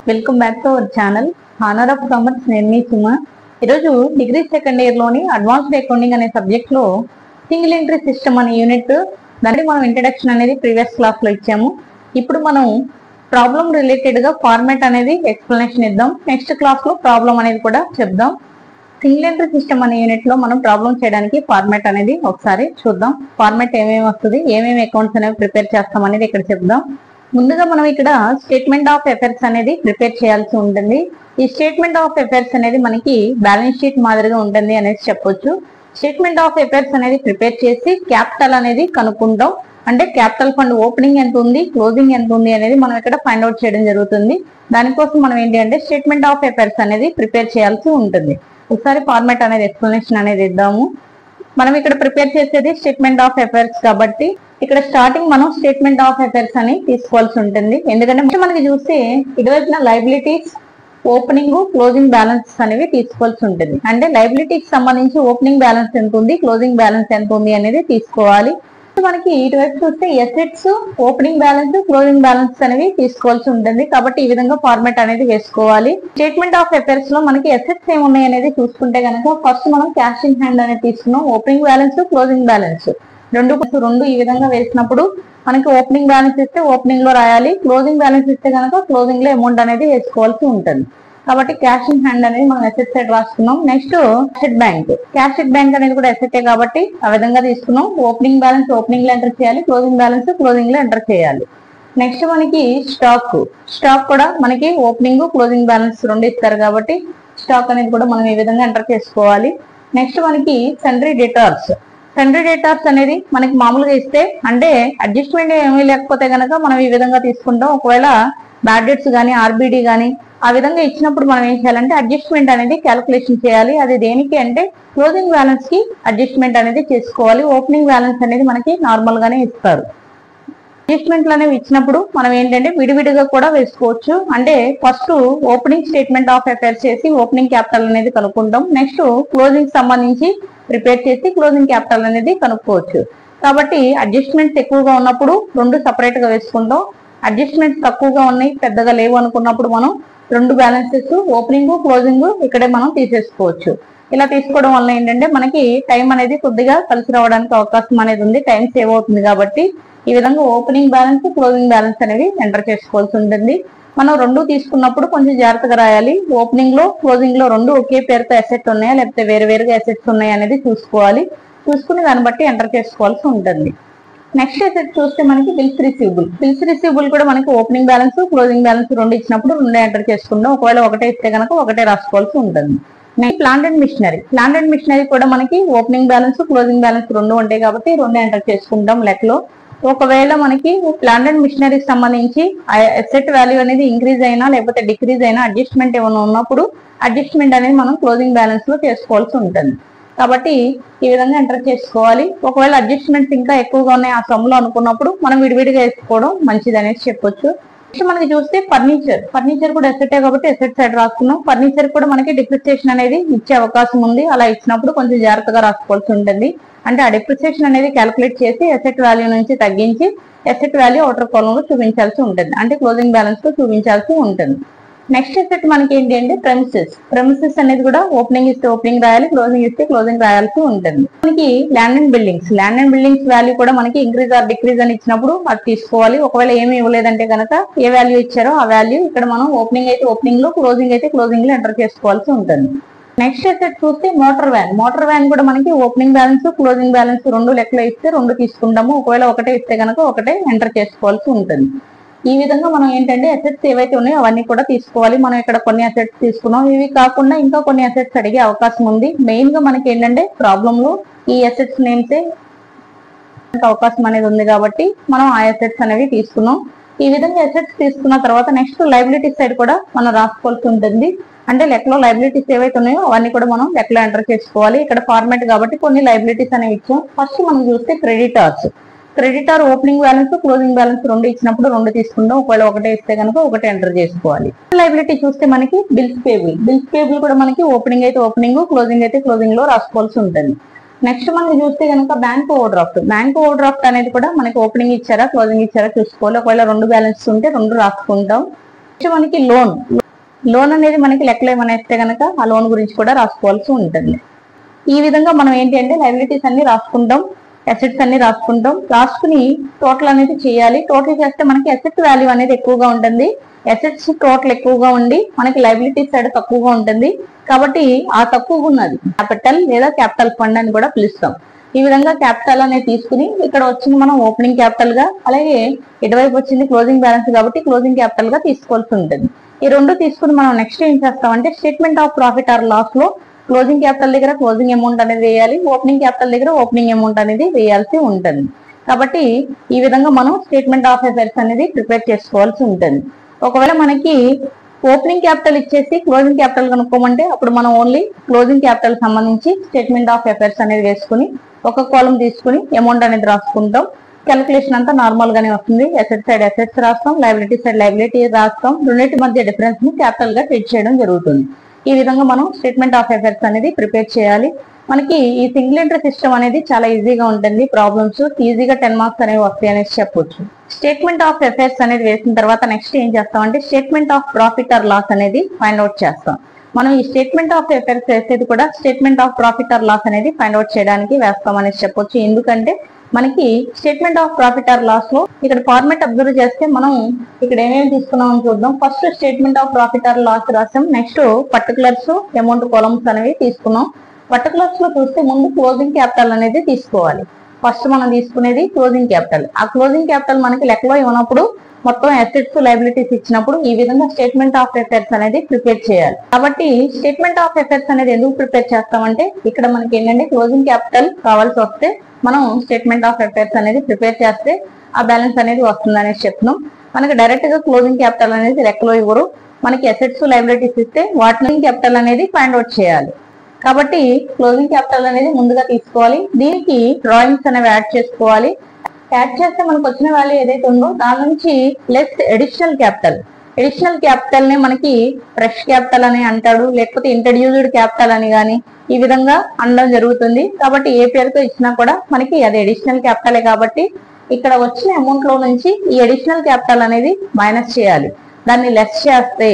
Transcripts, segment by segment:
Welcome back to our channel honour of commerce. నేను మీ సుమ. ఈరోజు degree second year లోని advanced accounting అనే subject లో సింగిల్ ఎంట్రీ సిస్టమ్ అనే యూనిట్ దానికి మనం ఇంట్రడక్షన్ అనేది ప్రీవియస్ క్లాస్ లో ఇచ్చాము. ఇప్పుడు మనం ప్రాబ్లం రిలేటెడ్ గా ఫార్మాట్ అనేది ఎక్స్ప్లెనేషన్ ఇద్దాం. నెక్స్ట్ క్లాస్ లో ప్రాబ్లం అనేది కూడా చెప్దాం. సింగిల్ ఎంట్రీ సిస్టమ్ అనే యూనిట్ లో మనం ప్రాబ్లం చేయడానికి ఫార్మాట్ అనేది ఒకసారి చూద్దాం. ఫార్మాట్ ఏమేమి వస్తుంది, ఏమేమి అకౌంట్స్ అనేవి ప్రిపేర్ చేస్తాం అనేది ఇక్కడ చెప్దాం. ముందుగా మనం ఇక్కడ స్టేట్మెంట్ ఆఫ్ అఫైర్స్ అనేది ప్రిపేర్ చేయాల్సి ఉంటుంది. ఈ స్టేట్మెంట్ ఆఫ్ అఫైర్స్ అనేది మనకి బ్యాలెన్స్ షీట్ మాదిరిగా ఉంటుంది అనేది చెప్పొచ్చు. స్టేట్మెంట్ ఆఫ్ అఫైర్స్ అనేది ప్రిపేర్ చేసి క్యాపిటల్ అనేది కనుక్కుంటాం. అంటే క్యాపిటల్ ఫండ్ ఓపెనింగ్ ఎంత ఉంది, క్లోజింగ్ ఎంత ఉంది అనేది మనం ఇక్కడ ఫైండ్ అవుట్ చేయడం జరుగుతుంది. దానికోసం మనం ఏంటి అంటే స్టేట్మెంట్ ఆఫ్ అఫైర్స్ అనేది ప్రిపేర్ చేయాల్సి ఉంటుంది. ఒకసారి ఫార్మాట్ అనేది ఎక్స్ప్లెనేషన్ అనేది ఇద్దాము. మనం ఇక్కడ ప్రిపేర్ చేసేది స్టేట్మెంట్ ఆఫ్ అఫైర్స్ కాబట్టి ఇక్కడ స్టార్టింగ్ మనం స్టేట్మెంట్ ఆఫ్ అఫైర్స్ అని తీసుకోవాల్సి ఉంటుంది. ఎందుకంటే మనకి చూస్తే ఇటువైపున లయబిలిటీస్, ఓపెనింగ్, క్లోజింగ్ బ్యాలెన్స్ అనేవి తీసుకోవాల్సి ఉంటుంది. అంటే లయబిలిటీకి సంబంధించి ఓపెనింగ్ బ్యాలెన్స్ ఎంత ఉంది, క్లోజింగ్ బ్యాలెన్స్ ఎంత ఉంది అనేది తీసుకోవాలి. మనకి ఇటువైపు చూస్తే assets, opening balance, closing balance అనేవి తీసుకోవాల్సి ఉంటుంది. కాబట్టి ఈ విధంగా ఫార్మాట్ అనేది వేసుకోవాలి. స్టేట్మెంట్ ఆఫ్ అఫైర్స్ లో మనకి ఎసెట్స్ ఏమున్నాయి అనేది చూసుకుంటే కనుక ఫస్ట్ మనం క్యాష్ ఇన్ హ్యాండ్ అనేది తీసుకున్నాం. ఓపెనింగ్ బ్యాలెన్స్, క్లోజింగ్ బ్యాలెన్స్ రెండు ఈ విధంగా వేసినప్పుడు మనకి ఓపెనింగ్ బ్యాలెన్స్ ఇస్తే ఓపెనింగ్ లో రాయాలి, క్లోజింగ్ బ్యాలెన్స్ ఇస్తే కనుక క్లోజింగ్ లో అమౌంట్ అనేది వేసుకోవాల్సి ఉంటుంది. కాబట్టి క్యాష్ ఇన్ హ్యాండ్ అనేది మనం ఎసెట్ సైడ్ రాసుకున్నాం. Next asset bank. Cash bank అనేది కూడా ఎసెటే కాబట్టి ఆ విధంగా తీసుకున్నాం. ఓపెనింగ్ బ్యాలెన్స్ ఓపెనింగ్ లో ఎంటర్ చేయాలి, క్లోజింగ్ బ్యాలెన్స్ క్లోజింగ్ లో ఎంటర్ చేయాలి. నెక్స్ట్ మనకి స్టాక్ కూడా మనకి ఓపెనింగ్, క్లోజింగ్ బ్యాలెన్స్ రెండు ఇస్తారు కాబట్టి స్టాక్ అనేది కూడా మనం ఈ విధంగా ఎంటర్ చేసుకోవాలి. నెక్స్ట్ మనకి సండ్రీ డేటార్స్ అనేది మనకి మామూలుగా ఇస్తే అంటే అడ్జస్ట్మెంట్ ఏమీ లేకపోతే కనుక మనం ఈ విధంగా తీసుకుంటాం. ఒకవేళ బ్యాడ్ డెట్స్ కానీ, ఆర్బిడి కానీ ఆ విధంగా ఇచ్చినప్పుడు మనం ఏం చేయాలంటే అడ్జస్ట్మెంట్ అనేది క్యాలిక్యులేషన్ చేయాలి. అది దేనికి అంటే క్లోజింగ్ బ్యాలెన్స్ కి అడ్జస్ట్మెంట్ అనేది చేసుకోవాలి. ఓపెనింగ్ బ్యాలెన్స్ అనేది మనకి నార్మల్ గానే ఇస్తారు. అడ్జస్ట్మెంట్లు అనేవి ఇచ్చినప్పుడు మనం ఏంటంటే విడివిడిగా కూడా వేసుకోవచ్చు. అంటే first opening statement of affairs చేసి ఓపెనింగ్ క్యాపిటల్ అనేది కనుక్కుంటాం. నెక్స్ట్ క్లోజింగ్ సంబంధించి ప్రిపేర్ చేసి క్లోజింగ్ క్యాపిటల్ అనేది కనుక్కోవచ్చు. కాబట్టి అడ్జస్ట్మెంట్స్ ఎక్కువగా ఉన్నప్పుడు రెండు సపరేట్ గా వేసుకుంటాం. అడ్జస్ట్మెంట్స్ తక్కువగా ఉన్నాయి, పెద్దగా లేవు అనుకున్నప్పుడు మనం రెండు బ్యాలెన్సెస్ ఓపెనింగ్, క్లోజింగ్ ఇక్కడే మనం తీసేసుకోవచ్చు. ఇలా తీసుకోవడం వల్ల ఏంటంటే మనకి టైం అనేది కొద్దిగా కలిసి రావడానికి అవకాశం అనేది ఉంది. టైం సేవ్ అవుతుంది కాబట్టి ఈ విధంగా ఓపెనింగ్ బ్యాలెన్స్, క్లోజింగ్ బ్యాలెన్స్ అనేవి ఎంటర్ చేసుకోవాల్సి ఉంటుంది. మనం రెండు తీసుకున్నప్పుడు కొంచెం జాగ్రత్తగా రాయాలి. ఓపెనింగ్ లో, క్లోజింగ్ లో రెండు ఒకే పేరుతో అసెట్ ఉన్నాయా లేకపోతే వేరు వేరుగా అసెట్స్ ఉన్నాయా అనేది చూసుకోవాలి. చూసుకుని దాన్ని బట్టి ఎంటర్ చేసుకోవాల్సి ఉంటుంది. నెక్స్ట్ అసెట్ చూస్తే మనకి బిల్స్ రిసీవబుల్ కూడా మనకి ఓపెనింగ్ బ్యాలెన్స్, క్లోజింగ్ బ్యాలెన్స్ రెండు ఇచ్చినప్పుడు రెండే ఎంటర్ చేసుకుంటాం. ఒకవేళ ఒకటే ఇస్తే కనుక ఒకటే రాసుకోవాల్సి ఉంటుంది. నెక్స్ట్ ప్లాంట్ అండ్ మిషనరీ కూడా మనకి ఓపెనింగ్ బ్యాలెన్స్, క్లోజింగ్ బ్యాలెన్స్ రెండు ఉంటాయి కాబట్టి రెండే ఎంటర్ చేసుకుంటాం లెక్కలో. ఒకవేళ మనకి ప్లాంట్ అండ్ మిషనరీకి సంబంధించి అసెట్ వాల్యూ అనేది ఇంక్రీజ్ అయినా లేకపోతే డిక్రీజ్ అయినా అడ్జస్ట్మెంట్ ఏమైనా ఉన్నప్పుడు అడ్జస్ట్మెంట్ అనేది మనం క్లోజింగ్ బ్యాలెన్స్ లో చేసుకోవాల్సి ఉంటుంది. కాబట్టి ఈ విధంగా ఎంటర్ చేసుకోవాలి. ఒకవేళ అడ్జస్ట్మెంట్స్ ఇంకా ఎక్కువగా ఉన్నాయి ఆ సమ్ లో అనుకున్నప్పుడు మనం విడివిడిగా వేసుకోవడం మంచిది అనేది చెప్పొచ్చు. నెక్స్ట్ మనకి చూస్తే ఫర్నిచర్ కూడా ఎసెటే కాబట్టి ఎసెట్ సైడ్ రాసుకున్నాం. ఫర్నిచర్ కూడా మనకి డిప్రిసియేషన్ అనేది ఇచ్చే అవకాశం ఉంది. అలా ఇచ్చినప్పుడు కొంచెం జాగ్రత్తగా రాసుకోవాల్సి ఉంటుంది. అంటే ఆ డిప్రిసియేషన్ అనేది క్యాలిక్యులేట్ చేసి ఎసెట్ వాల్యూ నుంచి తగ్గించి ఎసెట్ వాల్యూ అవుటర్ కాలమ్ లో చూపించాల్సి ఉంటుంది. అంటే క్లోజింగ్ బ్యాలెన్స్ లో చూపించాల్సి ఉంటుంది. నెక్స్ట్ ఎసెట్ మనకి ఏంటి అంటే ప్రెమిసెస్ అనేది కూడా ఓపెనింగ్ ఇస్తే ఓపెనింగ్ రాయాలి, క్లోజింగ్ ఇస్తే క్లోజింగ్ రాయాల్సి ఉంటుంది. మనకి ల్యాండ్ అండ్ బిల్డింగ్స్ వాల్యూ కూడా మనకి ఇంక్రీజ్ ఆర్ డిక్రీజ్ అని ఇచ్చినప్పుడు అది తీసుకోవాలి. ఒకవేళ ఏమి ఇవ్వలేదంటే కనుక ఏ వాల్యూ ఇచ్చారో ఆ వాల్యూ ఇక్కడ మనం ఓపెనింగ్ అయితే ఓపెనింగ్ లో, క్లోజింగ్ అయితే క్లోజింగ్ లో ఎంటర్ చేసుకోవాల్సి ఉంటుంది. నెక్స్ట్ అసెట్ చూస్తే మోటార్ వ్యాన్ కూడా మనకి ఓపెనింగ్ బ్యాలెన్స్, క్లోజింగ్ బ్యాలెన్స్ రెండు లెక్కలో ఇస్తే రెండు తీసుకుంటాము. ఒకవేళ ఒకటే ఇస్తే కనుక ఒకటే ఎంటర్ చేసుకోవాల్సి ఉంటుంది. ఈ విధంగా మనం ఏంటంటే అసెట్స్ ఏవైతే ఉన్నాయో అవన్నీ కూడా తీసుకోవాలి. మనం ఇక్కడ కొన్ని అసెట్స్ తీసుకున్నాం. ఇవి కాకుండా ఇంకా కొన్ని అసెట్స్ అడిగే అవకాశం ఉంది. మెయిన్ గా మనకి ఏంటంటే ప్రాబ్లమ్ లో ఈ అసెట్స్ నేమ్స్ అవకాశం అనేది ఉంది కాబట్టి మనం ఆ అసెట్స్ అనేవి తీసుకున్నాం. ఈ విధంగా అసెట్స్ తీసుకున్న తర్వాత నెక్స్ట్ లయబిలిటీస్ సైడ్ కూడా మనం రాసుకోవాల్సి ఉంటుంది. అంటే లెక్కలో లయబిలిటీస్ ఏవైతే ఉన్నాయో అవన్నీ కూడా మనం లెక్కలో ఎంటర్ చేసుకోవాలి. ఇక్కడ ఫార్మాట్ కాబట్టి కొన్ని లయబిలిటీస్ అనేవి ఇచ్చాం. ఫస్ట్ మనం చూస్తే creditor opening balance, closing balance రెండు ఇచ్చినప్పుడు రెండు తీసుకుంటాం. ఒకవేళ ఒకటే ఇస్తే కనుక ఒకటే ఎంటర్ చేసుకోవాలి. లయబిలిటీ చూస్తే మనకి బిల్స్ పేబుల్ కూడా మనకి ఓపెనింగ్ అయితే ఓపెనింగ్, క్లోజింగ్ అయితే క్లోజింగ్ లో రాసుకోవాల్సి ఉంటుంది. నెక్స్ట్ మనం చూస్తే కనుక బ్యాంక్ ఓవర్ డ్రాఫ్ట్ అనేది కూడా మనకి ఓపెనింగ్ ఇచ్చారా, క్లోజింగ్ ఇచ్చారా చూసుకోవాలి. ఒకవేళ రెండు బ్యాలెన్స్ ఉంటే రెండు రాసుకుంటాం. మనకి లోన్ అనేది మనకి లెక్కలో ఏమైనా ఇస్తే కనుక ఆ లోన్ గురించి కూడా రాసుకోవాల్సి ఉంటుంది. ఈ విధంగా మనం ఏంటి అంటే లయబిలిటీస్ అన్ని రాసుకుంటాం, అసెట్స్ అన్ని రాసుకుంటాం. రాసుకుని టోటల్ అనేది చేయాలి. టోటల్ చేస్తే మనకి అసెట్ వాల్యూ అనేది ఎక్కువగా ఉంటుంది, అసెట్స్ టోటల్ ఎక్కువగా ఉండి మనకి లయబిలిటీస్ సైడ్ తక్కువగా ఉంటుంది. కాబట్టి ఆ తక్కువగా ఉన్నది క్యాపిటల్ లేదా క్యాపిటల్ ఫండ్ అని కూడా పిలుస్తాం. ఈ విధంగా క్యాపిటల్ అనేది తీసుకుని ఇక్కడ వచ్చింది మనం ఓపెనింగ్ క్యాపిటల్ గా, అలాగే ఇటువైపు వచ్చింది క్లోజింగ్ బ్యాలెన్స్ కాబట్టి క్లోజింగ్ క్యాపిటల్ గా తీసుకోవాల్సి ఉంటుంది. ఈ రెండు తీసుకుని మనం నెక్స్ట్ ఏం చేస్తామంటే statement of profit or loss లో క్లోజింగ్ క్యాపిటల్ దగ్గర క్లోజింగ్ అమౌంట్ అనేది వేయాలి, ఓపెనింగ్ క్యాపిటల్ దగ్గర ఓపెనింగ్ అమౌంట్ అనేది వేయాల్సి ఉంటుంది. కాబట్టి ఈ విధంగా మనం స్టేట్మెంట్ ఆఫ్ అఫైర్స్ అనేది ప్రిపేర్ చేసుకోవాల్సి ఉంటుంది. ఒకవేళ మనకి ఓపెనింగ్ క్యాపిటల్ ఇచ్చేసి క్లోజింగ్ క్యాపిటల్ కనుక్కోమంటే అప్పుడు మనం ఓన్లీ క్లోజింగ్ క్యాపిటల్ సంబంధించి స్టేట్మెంట్ ఆఫ్ అఫైర్స్ అనేది వేసుకుని ఒక కాలం తీసుకుని అమౌంట్ అనేది రాసుకుంటాం. క్యాలిక్యులేషన్ అంతా నార్మల్ గానే వస్తుంది. అసెట్ సైడ్ అసెట్స్ రాస్తాం, లయబిలిటీ సైడ్ లయబిలిటీ రాస్తాం. రెండింటి మధ్య డిఫరెన్స్ ని క్యాపిటల్ గా ట్రీట్ చేయడం జరుగుతుంది. ఈ విధంగా మనం స్టేట్మెంట్ ఆఫ్ అఫైర్స్ అనేది ప్రిపేర్ చేయాలి. మనకి ఈ సింగిల్ ఎంట్రీ సిస్టమ్ అనేది చాలా ఈజీగా ఉంటుంది. ప్రాబ్లమ్స్ ఈజీగా 10 మార్క్స్ అనేవి వస్తాయి అనేసి చెప్పొచ్చు. స్టేట్మెంట్ ఆఫ్ అఫైర్స్ అనేది వేసిన తర్వాత నెక్స్ట్ ఏం చేస్తామంటే statement of profit or loss అనేది ఫైండ్ అవుట్ చేస్తాం. మనం ఈ స్టేట్మెంట్ ఆఫ్ అఫైర్స్ వేసేది కూడా statement of profit or loss అనేది ఫైండ్ అవుట్ చేయడానికి వేస్తాం అనేసి చెప్పొచ్చు. ఎందుకంటే మనకి statement of profit or loss లో ఇక్కడ ఫార్మాట్ అబ్జర్వ్ చేస్తే మనం ఇక్కడ ఏమేమి తీసుకున్నామని చూద్దాం. First statement of profit or loss రాసాం, నెక్స్ట్ పర్టికులర్స్ అమౌంట్ కాలమ్స్ అనేవి తీసుకున్నాం. పర్టికులర్స్ లో చూస్తే ముందు క్లోజింగ్ క్యాపిటల్ అనేది తీసుకోవాలి. ఫస్ట్ మనం తీసుకునేది క్లోజింగ్ క్యాపిటల్. ఆ క్లోజింగ్ క్యాపిటల్ మనకి లెక్కలో ఇవ్వనప్పుడు మొత్తం అసెట్స్ లయబిలిటీస్ ఇచ్చినప్పుడు ఈ విధంగా స్టేట్మెంట్ ఆఫ్ అఫైర్స్ అనేది ప్రిపేర్ చేయాలి. కాబట్టి స్టేట్మెంట్ ఆఫ్ అఫైర్స్ అనేది ఎందుకు ప్రిపేర్ చేస్తామంటే ఇక్కడ మనకి ఏంటంటే క్లోజింగ్ క్యాపిటల్ కావాల్సి వస్తే మనం స్టేట్మెంట్ ఆఫ్ అఫైర్స్ అనేది ప్రిపేర్ చేస్తే ఆ బ్యాలెన్స్ అనేది వస్తుంది అనేసి చెప్తున్నాం. మనకి డైరెక్ట్ గా క్లోజింగ్ క్యాపిటల్ అనేది లెక్కలో ఇవ్వరు, మనకి అసెట్స్ లయబిలిటీస్ ఇస్తే వాటిని క్యాపిటల్ అనేది ఫైండ్ అవుట్ చేయాలి. కాబట్టి క్లోజింగ్ క్యాపిటల్ అనేది ముందుగా తీసుకోవాలి. దీనికి డ్రాయింగ్స్ అనేవి యాడ్ చేసుకోవాలి. యాడ్ చేస్తే మనకు వచ్చిన వాల్యూ ఏదైతే ఉందో దాని నుంచి లెస్ అడిషనల్ క్యాపిటల్ ని మనకి ఫ్రెష్ క్యాపిటల్ అని అంటాడు, లేకపోతే ఇంట్రడ్యూస్డ్ క్యాపిటల్ అని గాని ఈ విధంగా అనడం జరుగుతుంది. కాబట్టి ఏ పేరుతో ఇచ్చినా కూడా మనకి అది అడిషనల్ క్యాపిటలే. కాబట్టి ఇక్కడ వచ్చిన అమౌంట్ లో నుంచి ఈ అడిషనల్ క్యాపిటల్ అనేది మైనస్ చేయాలి. దాన్ని లెస్ చేస్తే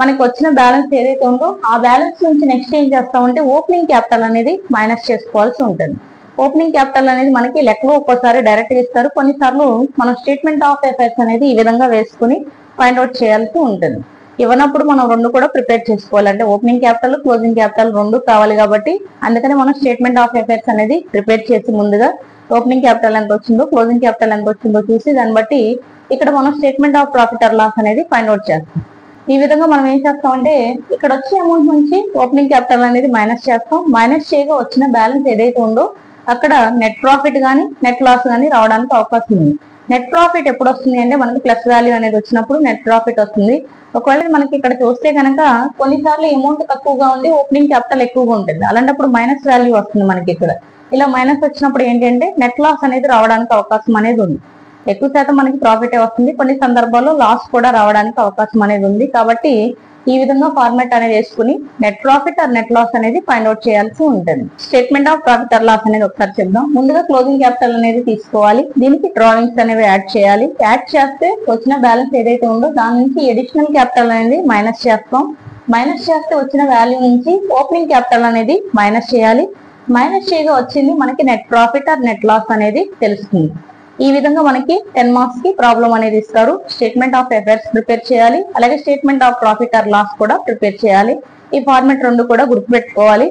మనకి వచ్చిన బ్యాలెన్స్ ఏదైతే ఉందో ఆ బ్యాలెన్స్ నుంచి నెక్స్ట్ ఏం చేస్తామంటే ఓపెనింగ్ క్యాపిటల్ అనేది మైనస్ చేసుకోవాల్సి ఉంటుంది. ఓపెనింగ్ క్యాపిటల్ అనేది మనకి లెక్కలో ఒక్కోసారి డైరెక్ట్ గా ఇస్తారు, కొన్నిసార్లు మనం స్టేట్మెంట్ ఆఫ్ అఫైర్స్ అనేది ఈ విధంగా వేసుకుని ఫైండ్ అవుట్ చేయాల్సి ఉంటుంది. ఇవ్వనప్పుడు మనం రెండు కూడా ప్రిపేర్ చేసుకోవాలి. అంటే ఓపెనింగ్ క్యాపిటల్ క్లోజింగ్ క్యాపిటల్ రెండు కావాలి కాబట్టి అందుకని మనం స్టేట్మెంట్ ఆఫ్ అఫైర్స్ అనేది ప్రిపేర్ చేసి ముందుగా ఓపెనింగ్ క్యాపిటల్ ఎంత వచ్చిందో క్లోజింగ్ క్యాపిటల్ ఎంత వచ్చిందో చూసి దాన్ని బట్టి ఇక్కడ మనం statement of profit or loss అనేది ఫైండ్ అవుట్ చేస్తాం. ఈ విధంగా మనం ఏం చేస్తామంటే ఇక్కడ వచ్చే అమౌంట్ నుంచి ఓపెనింగ్ క్యాపిటల్ అనేది మైనస్ చేస్తాం. మైనస్ చేయగా వచ్చిన బ్యాలెన్స్ ఏదైతే ఉందో అక్కడ నెట్ ప్రాఫిట్ గానీ నెట్ లాస్ గానీ రావడానికి అవకాశం ఉంది. నెట్ ప్రాఫిట్ ఎప్పుడు వస్తుంది అంటే మనకి ప్లస్ వాల్యూ అనేది వచ్చినప్పుడు నెట్ ప్రాఫిట్ వస్తుంది. ఒకవేళ మనకి ఇక్కడ చూస్తే కనుక కొన్నిసార్లు అమౌంట్ తక్కువగా ఉండి ఓపెనింగ్ క్యాపిటల్ ఎక్కువగా ఉంటుంది, అలాంటప్పుడు మైనస్ వాల్యూ వస్తుంది మనకి. ఇక్కడ ఇలా మైనస్ వచ్చినప్పుడు ఏంటంటే నెట్ లాస్ అనేది రావడానికి అవకాశం అనేది ఉంది. ఎక్కువ శాతం మనకి ప్రాఫిట్ వస్తుంది, కొన్ని సందర్భాల్లో లాస్ కూడా రావడానికి అవకాశం అనేది ఉంది. కాబట్టి ఈ విధంగా ఫార్మాట్ అనేది వేసుకుని net profit or net loss అనేది ఫైండ్ అవుట్ చేయాల్సి ఉంటుంది. Statement of profit or loss అనేది ఒకసారి చెప్దాం. ముందుగా క్లోజింగ్ క్యాపిటల్ అనేది తీసుకోవాలి, దీనికి డ్రాయింగ్స్ అనేవి యాడ్ చేయాలి. యాడ్ చేస్తే వచ్చిన బ్యాలెన్స్ ఏదైతే ఉందో దాని నుంచి అడిషనల్ క్యాపిటల్ అనేది మైనస్ చేస్తాం. మైనస్ చేస్తే వచ్చిన వాల్యూ నుంచి ఓపెనింగ్ క్యాపిటల్ అనేది మైనస్ చేయాలి. మైనస్ చేయగా వచ్చింది మనకి net profit or net loss అనేది తెలుస్తుంది. ఈ విధంగా మనకి 10 మార్క్స్ కి ప్రాబ్లం అనేది ఇస్తారు. స్టేట్మెంట్ ఆఫ్ అఫైర్స్ ప్రిపేర్ చేయాలి, అలాగే statement of profit or loss కూడా ప్రిపేర్ చేయాలి. ఈ ఫార్మాట్ రెండు కూడా గుర్తుపెట్టుకోవాలి.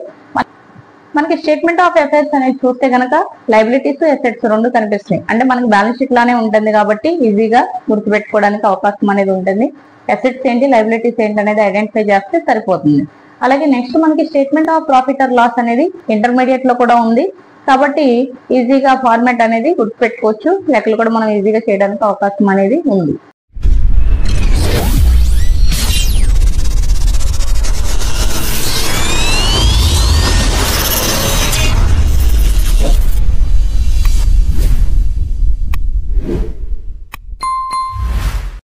మనకి స్టేట్మెంట్ ఆఫ్ అఫైర్స్ అనేది చూస్తే కనుక లయబిలిటీస్ అసెట్స్ రెండు కనిపిస్తున్నాయి. అంటే మనకి బ్యాలెన్స్ షీట్ లానే ఉంటుంది కాబట్టి ఈజీగా గుర్తుపెట్టుకోవడానికి అవకాశం అనేది ఉంటుంది. అసెట్స్ ఏంటి లయబిలిటీస్ ఏంటి అనేది ఐడెంటిఫై చేస్తే సరిపోతుంది. అలాగే నెక్స్ట్ మనకి statement of profit or loss అనేది ఇంటర్మీడియట్ లో కూడా ఉంది కాబట్టి ఈజీగా ఫార్మాట్ అనేది గుర్తుపెట్టుకోవచ్చు. లెక్కలు కూడా మనం ఈజీగా చేయడానికి అవకాశం అనేది ఉంది.